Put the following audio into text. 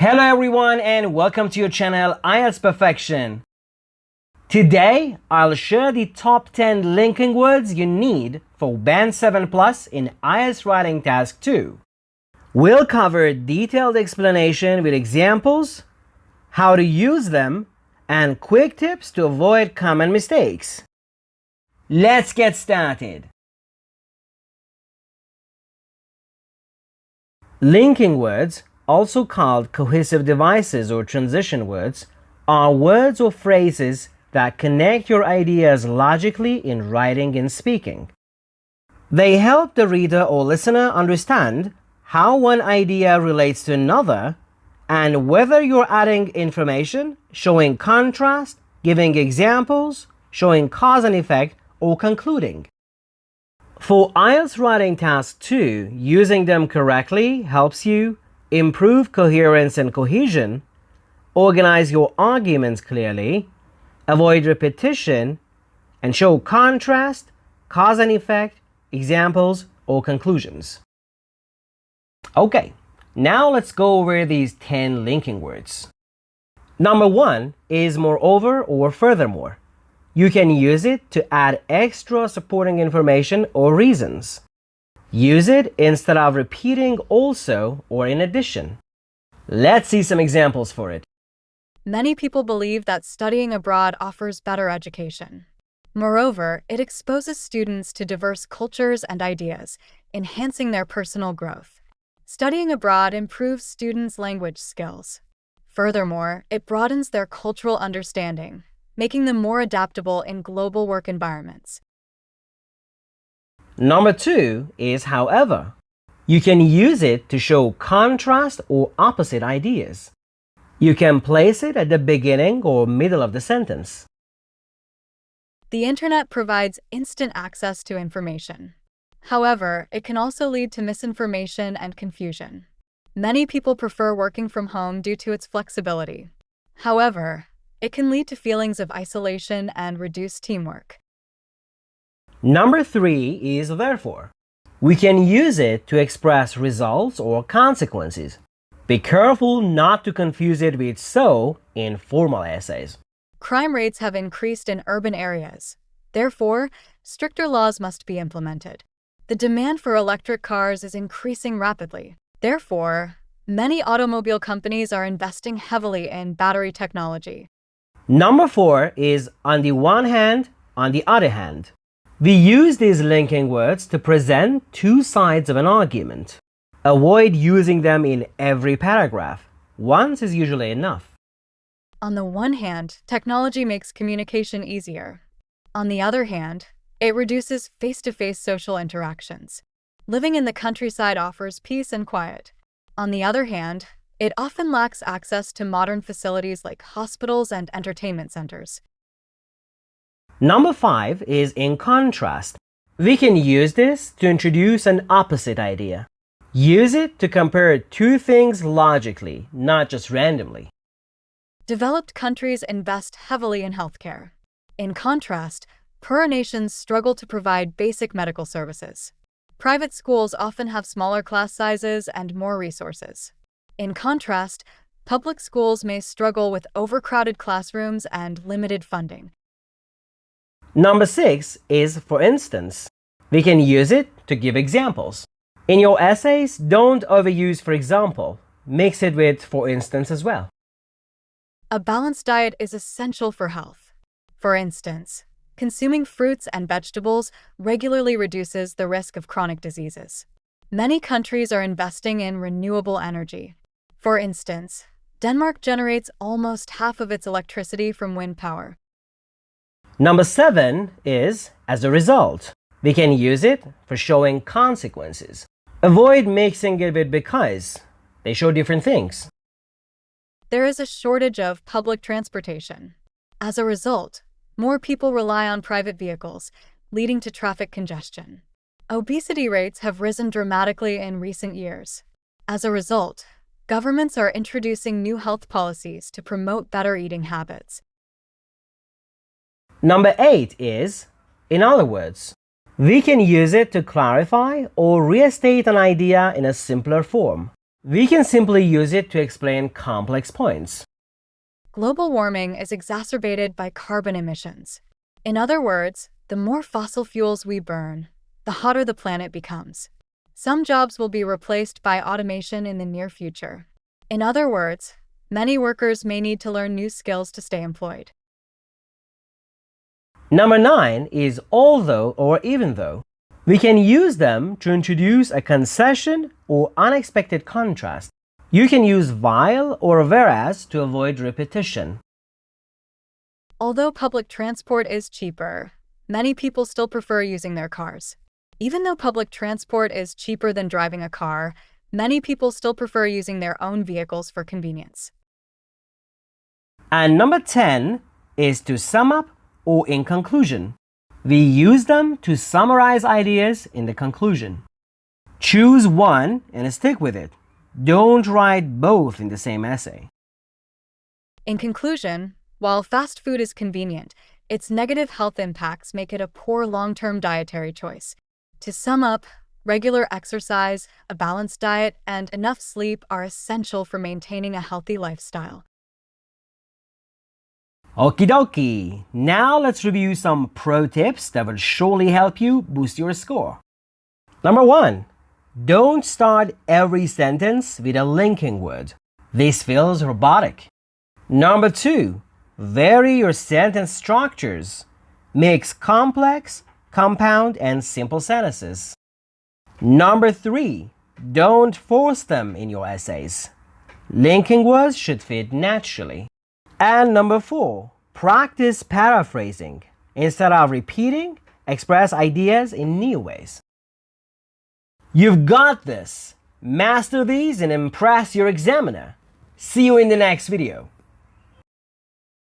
Hello everyone and welcome to your channel IELTS Perfection. Today I'll share the top 10 linking words you need for Band 7 Plus in IELTS Writing Task 2. We'll cover detailed explanation with examples, how to use them, and quick tips to avoid common mistakes. Let's get started. Linking words, also called cohesive devices or transition words, are words or phrases that connect your ideas logically in writing and speaking. They help the reader or listener understand how one idea relates to another and whether you're adding information, showing contrast, giving examples, showing cause and effect, or concluding. For IELTS Writing Task 2, using them correctly helps you improve coherence and cohesion, organize your arguments clearly, avoid repetition, and show contrast, cause and effect, examples, or conclusions. Okay, now let's go over these 10 linking words. Number 1 is moreover or furthermore. You can use it to add extra supporting information or reasons. Use it instead of repeating also or in addition. Let's see some examples for it. Many people believe that studying abroad offers better education. Moreover, it exposes students to diverse cultures and ideas, enhancing their personal growth. Studying abroad improves students' language skills. Furthermore, it broadens their cultural understanding, making them more adaptable in global work environments. Number 2 is however. You can use it to show contrast or opposite ideas. You can place it at the beginning or middle of the sentence. The internet provides instant access to information. However, it can also lead to misinformation and confusion. Many people prefer working from home due to its flexibility. However, it can lead to feelings of isolation and reduced teamwork. Number 3 is therefore. We can use it to express results or consequences. Be careful not to confuse it with so in formal essays. Crime rates have increased in urban areas. Therefore, stricter laws must be implemented. The demand for electric cars is increasing rapidly. Therefore, many automobile companies are investing heavily in battery technology. Number 4 is on the one hand, on the other hand. We use these linking words to present two sides of an argument. Avoid using them in every paragraph. Once is usually enough. On the one hand, technology makes communication easier. On the other hand, it reduces face-to-face social interactions. Living in the countryside offers peace and quiet. On the other hand, it often lacks access to modern facilities like hospitals and entertainment centers. Number 5 is in contrast. We can use this to introduce an opposite idea. Use it to compare two things logically, not just randomly. Developed countries invest heavily in healthcare. In contrast, poorer nations struggle to provide basic medical services. Private schools often have smaller class sizes and more resources. In contrast, public schools may struggle with overcrowded classrooms and limited funding. Number 6 is for instance. We can use it to give examples. In your essays, don't overuse for example. Mix it with for instance as well. A balanced diet is essential for health. For instance, consuming fruits and vegetables regularly reduces the risk of chronic diseases. Many countries are investing in renewable energy. For instance, Denmark generates almost half of its electricity from wind power. Number 7 is as a result. We can use it for showing consequences. Avoid mixing it with because. They show different things. There is a shortage of public transportation. As a result, more people rely on private vehicles, leading to traffic congestion. Obesity rates have risen dramatically in recent years. As a result, governments are introducing new health policies to promote better eating habits. Number 8 is, in other words. We can use it to clarify or restate an idea in a simpler form. We can simply use it to explain complex points. Global warming is exacerbated by carbon emissions. In other words, the more fossil fuels we burn, the hotter the planet becomes. Some jobs will be replaced by automation in the near future. In other words, many workers may need to learn new skills to stay employed. Number 9 is although or even though. We can use them to introduce a concession or unexpected contrast. You can use while or whereas to avoid repetition. Although public transport is cheaper, many people still prefer using their cars. Even though public transport is cheaper than driving a car, many people still prefer using their own vehicles for convenience. And number 10 is to sum up or in conclusion. We use them to summarize ideas in the conclusion. Choose one and stick with it. Don't write both in the same essay. In conclusion, while fast food is convenient, its negative health impacts make it a poor long-term dietary choice. To sum up, regular exercise, a balanced diet, and enough sleep are essential for maintaining a healthy lifestyle. Okie dokie. Now let's review some pro tips that will surely help you boost your score. Number 1. Don't start every sentence with a linking word. This feels robotic. Number 2. Vary your sentence structures. Mix complex, compound, and simple sentences. Number 3. Don't force them in your essays. Linking words should fit naturally. And number 4. Practice paraphrasing. Instead of repeating, express ideas in new ways. You've got this! Master these and impress your examiner. See you in the next video.